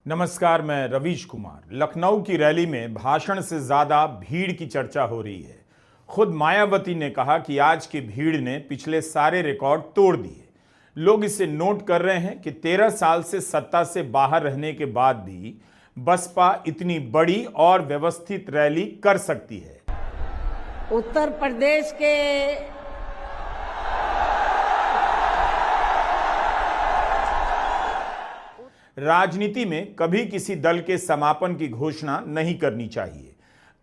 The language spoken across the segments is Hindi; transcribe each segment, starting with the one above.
नमस्कार, मैं रवीश कुमार। लखनऊ की रैली में भाषण से ज्यादा भीड़ की चर्चा हो रही है। खुद मायावती ने कहा कि आज की भीड़ ने पिछले सारे रिकॉर्ड तोड़ दिए। लोग इसे नोट कर रहे हैं कि 13 साल से सत्ता से बाहर रहने के बाद भी बसपा इतनी बड़ी और व्यवस्थित रैली कर सकती है। उत्तर प्रदेश के राजनीति में कभी किसी दल के समापन की घोषणा नहीं करनी चाहिए।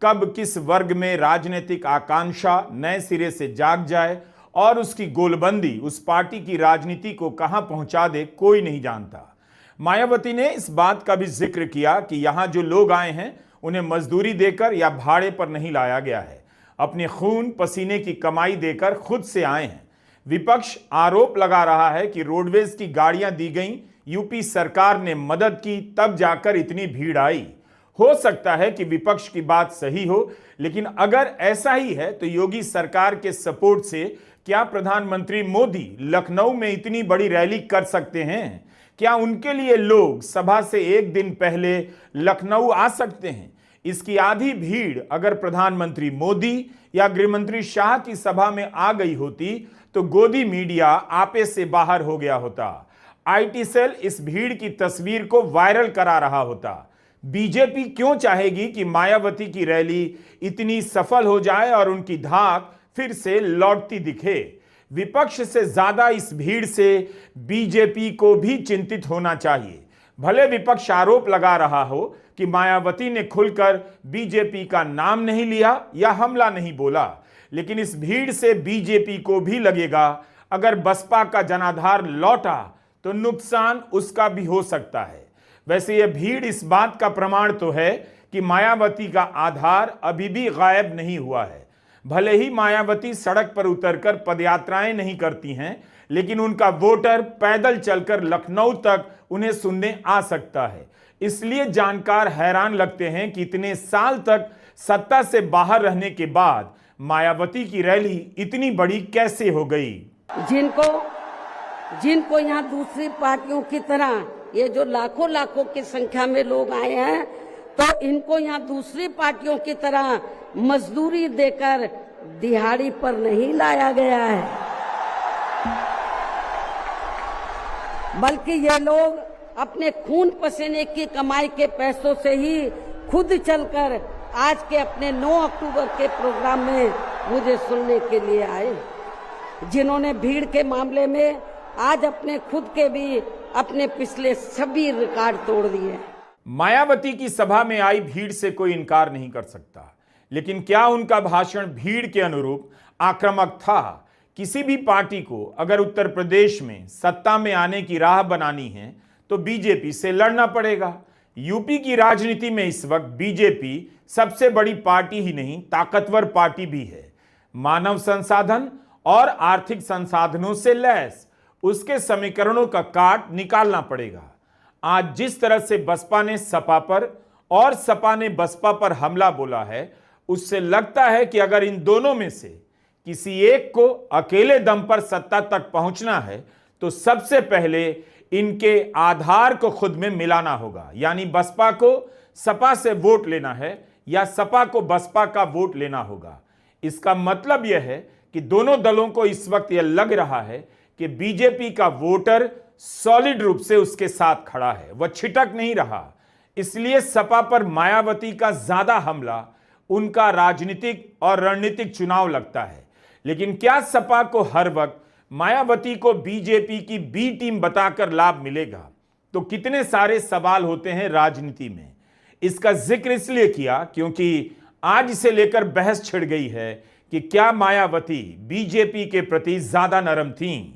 कब किस वर्ग में राजनीतिक आकांक्षा नए सिरे से जाग जाए और उसकी गोलबंदी उस पार्टी की राजनीति को कहां पहुंचा दे, कोई नहीं जानता। मायावती ने इस बात का भी जिक्र किया कि यहां जो लोग आए हैं उन्हें मजदूरी देकर या भाड़े पर नहीं लाया गया है, अपने खून पसीने की कमाई देकर खुद से आए हैं। विपक्ष आरोप लगा रहा है कि रोडवेज की गाड़ियां दी गई, यूपी सरकार ने मदद की, तब जाकर इतनी भीड़ आई। हो सकता है कि विपक्ष की बात सही हो, लेकिन अगर ऐसा ही है तो योगी सरकार के सपोर्ट से क्या प्रधानमंत्री मोदी लखनऊ में इतनी बड़ी रैली कर सकते हैं? क्या उनके लिए लोग सभा से एक दिन पहले लखनऊ आ सकते हैं? इसकी आधी भीड़ अगर प्रधानमंत्री मोदी या गृहमंत्री शाह की सभा में आ गई होती तो गोदी मीडिया आपे से बाहर हो गया होता। आईटी सेल इस भीड़ की तस्वीर को वायरल करा रहा होता। बीजेपी क्यों चाहेगी कि मायावती की रैली इतनी सफल हो जाए और उनकी धाक फिर से लौटती दिखे? विपक्ष से ज्यादा इस भीड़ से बीजेपी को भी चिंतित होना चाहिए। भले विपक्ष आरोप लगा रहा हो कि मायावती ने खुलकर बीजेपी का नाम नहीं लिया या हमला नहीं बोला, लेकिन इस भीड़ से बीजेपी को भी लगेगा अगर बसपा का जनाधार लौटा तो नुकसान उसका भी हो सकता है। वैसे यह भीड़ इस बात का प्रमाण तो है कि मायावती का आधार अभी भी गायब नहीं हुआ है। भले ही मायावती सड़क पर उतरकर पदयात्राएं नहीं करती हैं, लेकिन उनका वोटर पैदल चलकर लखनऊ तक उन्हें सुनने आ सकता है। इसलिए जानकार हैरान लगते हैं कि इतने साल तक सत्ता से बाहर रहने के बाद मायावती की रैली इतनी बड़ी कैसे हो गई। जिनको यहाँ दूसरी पार्टियों की तरह ये जो लाखों की संख्या में लोग आए हैं, तो इनको यहाँ दूसरी पार्टियों की तरह मजदूरी देकर दिहाड़ी पर नहीं लाया गया है, बल्कि ये लोग अपने खून पसीने की कमाई के पैसों से ही खुद चलकर आज के अपने 9 अक्टूबर के प्रोग्राम में मुझे सुनने के लिए आए, जिन्होंने भीड़ के मामले में आज अपने खुद के भी अपने पिछले सभी रिकॉर्ड तोड़ दिए। मायावती की सभा में आई भीड़ से कोई इनकार नहीं कर सकता, लेकिन क्या उनका भाषण भीड़ के अनुरूप आक्रामक था? किसी भी पार्टी को अगर उत्तर प्रदेश में सत्ता में आने की राह बनानी है तो बीजेपी से लड़ना पड़ेगा। यूपी की राजनीति में इस वक्त बीजेपी सबसे बड़ी पार्टी ही नहीं, ताकतवर पार्टी भी है। मानव संसाधन और आर्थिक संसाधनों से लैस उसके समीकरणों का काट निकालना पड़ेगा। आज जिस तरह से बसपा ने सपा पर और सपा ने बसपा पर हमला बोला है, उससे लगता है कि अगर इन दोनों में से किसी एक को अकेले दम पर सत्ता तक पहुंचना है तो सबसे पहले इनके आधार को खुद में मिलाना होगा। यानी बसपा को सपा से वोट लेना है या सपा को बसपा का वोट लेना होगा। इसका मतलब यह है कि दोनों दलों को इस वक्त यह लग रहा है कि बीजेपी का वोटर सॉलिड रूप से उसके साथ खड़ा है, वह छिटक नहीं रहा। इसलिए सपा पर मायावती का ज्यादा हमला उनका राजनीतिक और रणनीतिक चुनाव लगता है। लेकिन क्या सपा को हर वक्त मायावती को बीजेपी की बी टीम बताकर लाभ मिलेगा? तो कितने सारे सवाल होते हैं राजनीति में। इसका जिक्र इसलिए किया क्योंकि आज इसे लेकर बहस छिड़ गई है कि क्या मायावती बीजेपी के प्रति ज्यादा नरम थीं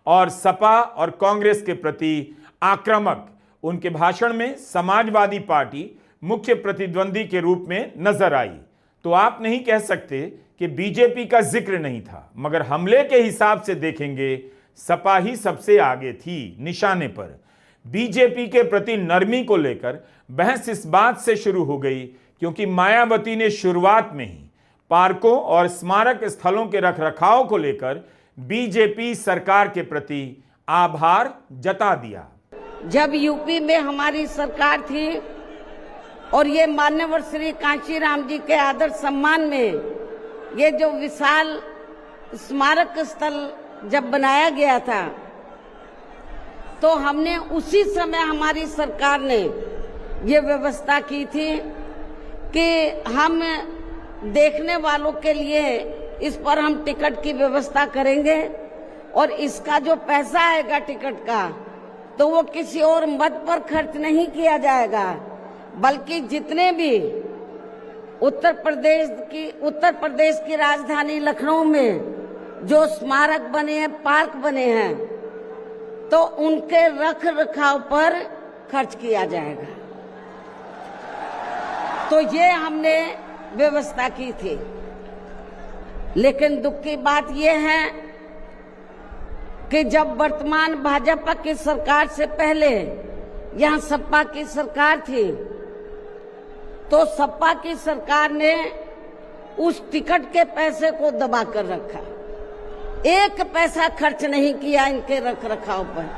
और सपा और कांग्रेस के प्रति आक्रामक। उनके भाषण में समाजवादी पार्टी मुख्य प्रतिद्वंदी के रूप में नजर आई, तो आप नहीं कह सकते कि बीजेपी का जिक्र नहीं था। मगर हमले के हिसाब से देखेंगे सपा ही सबसे आगे थी निशाने पर। बीजेपी के प्रति नरमी को लेकर बहस इस बात से शुरू हो गई क्योंकि मायावती ने शुरुआत में ही पार्कों और स्मारक स्थलों के रखरखाव को लेकर बीजेपी सरकार के प्रति आभार जता दिया। जब यूपी में हमारी सरकार थी और ये मान्यवर श्री कांशीराम जी के आदर सम्मान में ये जो विशाल स्मारक स्थल जब बनाया गया था, तो हमने उसी समय हमारी सरकार ने ये व्यवस्था की थी कि हम देखने वालों के लिए इस पर हम टिकट की व्यवस्था करेंगे और इसका जो पैसा आएगा टिकट का, तो वो किसी और मद पर खर्च नहीं किया जाएगा, बल्कि जितने भी उत्तर प्रदेश की राजधानी लखनऊ में जो स्मारक बने हैं, पार्क बने हैं, तो उनके रख रखाव पर खर्च किया जाएगा। तो ये हमने व्यवस्था की थी। लेकिन दुख की बात यह है कि जब वर्तमान भाजपा की सरकार से पहले यहाँ सपा की सरकार थी, तो सपा की सरकार ने उस टिकट के पैसे को दबा कर रखा, एक पैसा खर्च नहीं किया इनके रख रखाव पर,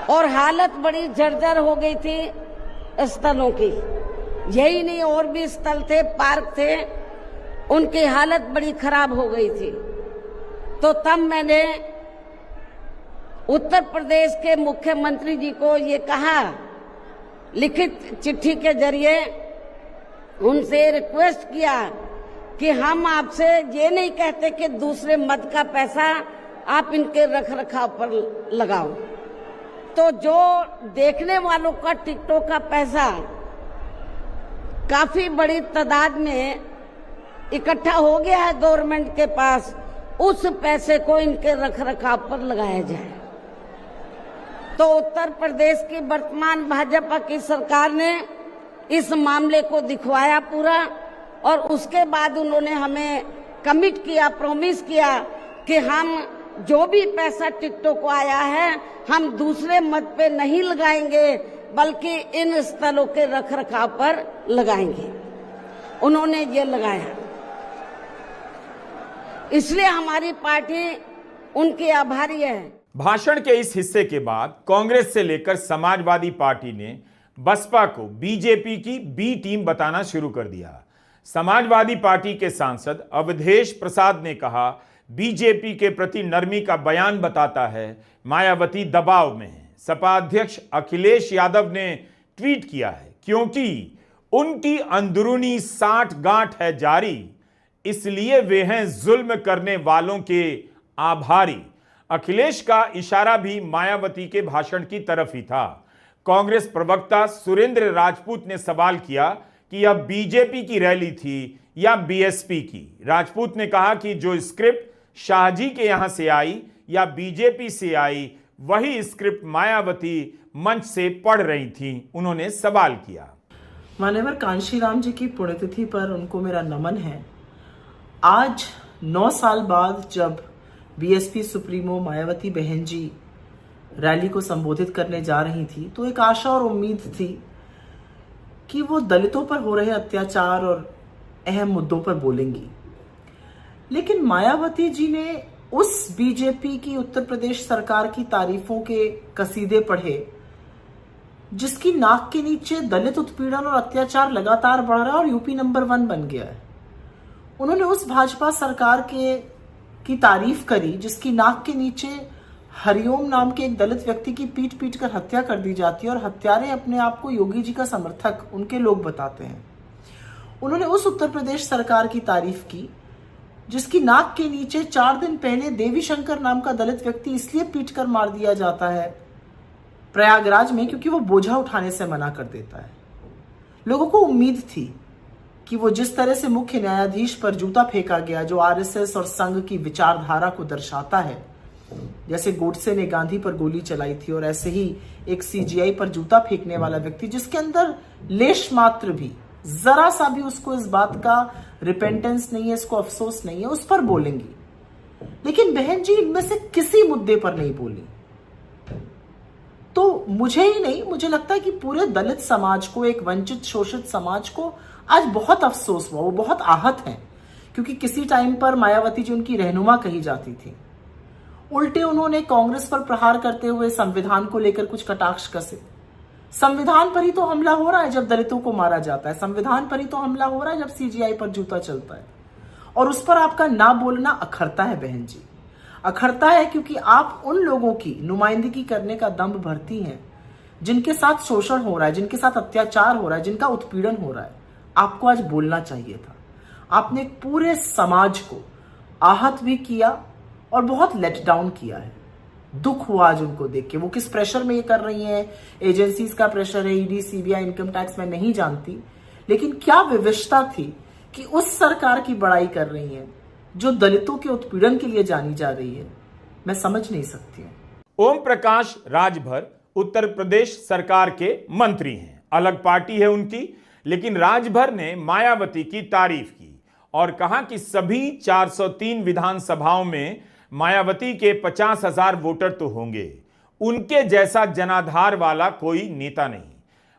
और हालत बड़ी जर्जर हो गई थी स्थलों की। यही नहीं, और भी स्थल थे, पार्क थे, उनकी हालत बड़ी खराब हो गई थी। तो तब मैंने उत्तर प्रदेश के मुख्यमंत्री जी को ये कहा, लिखित चिट्ठी के जरिए उनसे रिक्वेस्ट किया कि हम आपसे ये नहीं कहते कि दूसरे मद का पैसा आप इनके रख रखाव पर लगाओ, तो जो देखने वालों का टिकटों का पैसा काफी बड़ी तादाद में इकट्ठा हो गया है गवर्नमेंट के पास, उस पैसे को इनके रख रखाव पर लगाया जाए। तो उत्तर प्रदेश की वर्तमान भाजपा की सरकार ने इस मामले को दिखवाया पूरा, और उसके बाद उन्होंने हमें कमिट किया, प्रॉमिस किया कि हम जो भी पैसा टिकटों को आया है हम दूसरे मद पे नहीं लगाएंगे, बल्कि इन स्थलों के रख रखाव पर लगाएंगे। उन्होंने ये लगाया, इसलिए हमारी पार्टी उनकी आभारी है। भाषण के इस हिस्से के बाद कांग्रेस से लेकर समाजवादी पार्टी ने बसपा को बीजेपी की बी टीम बताना शुरू कर दिया। समाजवादी पार्टी के सांसद अवधेश प्रसाद ने कहा, बीजेपी के प्रति नरमी का बयान बताता है मायावती दबाव में है। सपा अध्यक्ष अखिलेश यादव ने ट्वीट किया है, क्योंकि उनकी अंदरूनी साठगांठ है जारी, इसलिए वे हैं जुल्म करने वालों के आभारी। अखिलेश का इशारा भी मायावती के भाषण की तरफ ही था। कांग्रेस प्रवक्ता सुरेंद्र राजपूत ने सवाल किया कि यह बीजेपी की रैली थी या बीएसपी की। राजपूत ने कहा कि जो स्क्रिप्ट शाहजी के यहां से आई या बीजेपी से आई, वही स्क्रिप्ट मायावती मंच से पढ़ रही थी। उन्होंने सवाल किया, मान्यवर कांशीराम जी की पुण्यतिथि पर उनको मेरा नमन है। आज 9 साल बाद जब बीएसपी सुप्रीमो मायावती बहन जी रैली को संबोधित करने जा रही थी, तो एक आशा और उम्मीद थी कि वो दलितों पर हो रहे अत्याचार और अहम मुद्दों पर बोलेंगी। लेकिन मायावती जी ने उस बीजेपी की उत्तर प्रदेश सरकार की तारीफों के कसीदे पढ़े जिसकी नाक के नीचे दलित उत्पीड़न और अत्याचार लगातार बढ़ रहा है और यूपी नंबर 1 बन गया है। उन्होंने उस भाजपा सरकार की तारीफ करी जिसकी नाक के नीचे हरिओम नाम के एक दलित व्यक्ति की पीट पीट कर हत्या कर दी जाती है और हत्यारे अपने आप को योगी जी का समर्थक उनके लोग बताते हैं। उन्होंने उस उत्तर प्रदेश सरकार की तारीफ की जिसकी नाक के नीचे 4 दिन पहले देवी शंकर नाम का दलित व्यक्ति इसलिए पीट कर मार दिया जाता है प्रयागराज में क्योंकि वो बोझा उठाने से मना कर देता है। लोगों को उम्मीद थी कि वो जिस तरह से मुख्य न्यायाधीश पर जूता फेंका गया जो आरएसएस और संघ की विचारधारा को दर्शाता है, जैसे गोडसे ने गांधी पर गोली चलाई थी और ऐसे ही एक सीजीआई पर जूता फेंकने वाला व्यक्ति जिसके अंदर लेश मात्र भी, जरा सा भी उसको इस बात का रिपेंटेंस नहीं है, इसको अफसोस नहीं है, उस पर बोलेंगी। लेकिन बहन जी इनमें से किसी मुद्दे पर नहीं बोली। तो मुझे ही नहीं, मुझे लगता है कि पूरे दलित समाज को, एक वंचित शोषित समाज को आज बहुत अफसोस हुआ। वो बहुत आहत हैं क्योंकि किसी टाइम पर मायावती जी उनकी रहनुमा कही जाती थी उल्टे उन्होंने कांग्रेस पर प्रहार करते हुए संविधान को लेकर कुछ कटाक्ष कसे। संविधान पर ही तो हमला हो रहा है जब दलितों को मारा जाता है, संविधान पर ही तो हमला हो रहा है जब सीजीआई पर जूता चलता है, और उस पर आपका ना बोलना अखरता है बहन जी, अखरता है, क्योंकि आप उन लोगों की नुमाइंदगी करने का दम्भ भरती हैं जिनके साथ शोषण हो रहा है, जिनके साथ अत्याचार हो रहा है, जिनका उत्पीड़न हो रहा है। आपको आज बोलना चाहिए था। आपने पूरे समाज को आहत भी किया और बहुत लेट डाउन किया है। दुख हुआ आज उनको देख के। वो किस प्रेशर में ये कर रही हैं, एजेंसीज का प्रेशर है, ईडी, सीबीआई, इनकम टैक्स, मैं नहीं जानती, लेकिन क्या विवशता थी कि उस सरकार की बड़ाई कर रही हैं जो दलितों के उत्पीड़न के लिए जानी जा रही है। मैं समझ नहीं सकती हूं। ओम प्रकाश राजभर उत्तर प्रदेश सरकार के मंत्री हैं, अलग पार्टी है उनकी, लेकिन राजभर ने मायावती की तारीफ की और कहा कि सभी 403 विधानसभाओं में मायावती के 50,000 वोटर तो होंगे, उनके जैसा जनाधार वाला कोई नेता नहीं।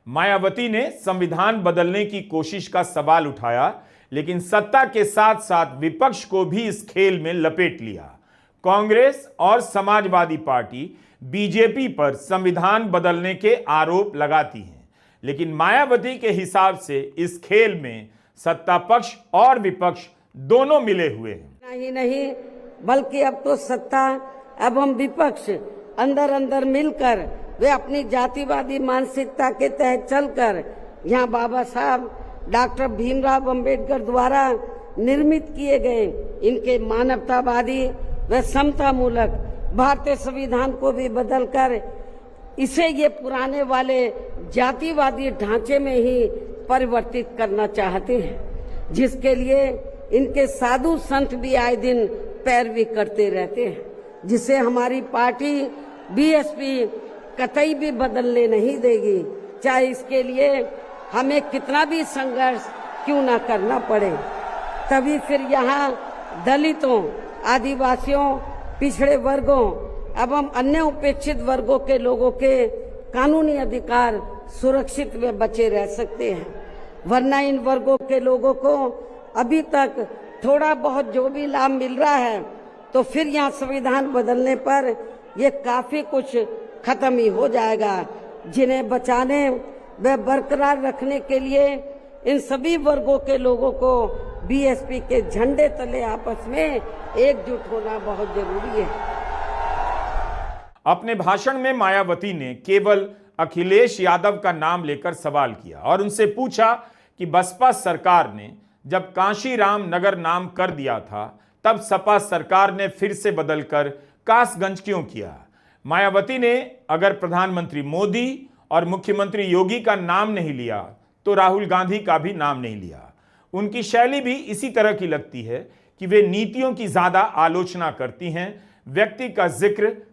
मायावती ने संविधान बदलने की कोशिश का सवाल उठाया, लेकिन सत्ता के साथ साथ विपक्ष को भी इस खेल में लपेट लिया। कांग्रेस और समाजवादी पार्टी बीजेपी पर संविधान बदलने के आरोप लगाती हैं, लेकिन मायावती के हिसाब से इस खेल में सत्ता पक्ष और विपक्ष दोनों मिले हुए हैं। नहीं, बल्कि अब तो सत्ता एवं विपक्ष अंदर अंदर मिलकर वे अपनी जातिवादी मानसिकता के तहत चलकर यहाँ बाबा साहब डॉक्टर भीमराव अंबेडकर द्वारा निर्मित किए गए इनके मानवतावादी व समतामूलक भारतीय संविधान को भी बदलकर इसे ये पुराने वाले जातिवादी ढांचे में ही परिवर्तित करना चाहते हैं, जिसके लिए इनके साधु संत भी आए दिन पैरवी करते रहते हैं, जिसे हमारी पार्टी बीएसपी कतई भी बदलने नहीं देगी, चाहे इसके लिए हमें कितना भी संघर्ष क्यों ना करना पड़े। तभी फिर यहाँ दलितों, आदिवासियों, पिछड़े वर्गों एवं अन्य उपेक्षित वर्गों के लोगों के कानूनी अधिकार सुरक्षित व बचे रह सकते हैं, वरना इन वर्गों के लोगों को अभी तक थोड़ा बहुत जो भी लाभ मिल रहा है, तो फिर यहाँ संविधान बदलने पर ये काफी कुछ खत्म ही हो जाएगा। जिन्हें बचाने व बरकरार रखने के लिए इन सभी वर्गों के लोगों को बीएसपी के झंडे तले आपस में एकजुट होना बहुत जरूरी है। अपने भाषण में मायावती ने केवल अखिलेश यादव का नाम लेकर सवाल किया और उनसे पूछा कि बसपा सरकार ने जब कांशीराम नगर नाम कर दिया था, तब सपा सरकार ने फिर से बदलकर कासगंज क्यों किया। मायावती ने अगर प्रधानमंत्री मोदी और मुख्यमंत्री योगी का नाम नहीं लिया तो राहुल गांधी का भी नाम नहीं लिया। उनकी शैली भी इसी तरह की लगती है कि वे नीतियों की ज्यादा आलोचना करती हैं, व्यक्ति का जिक्र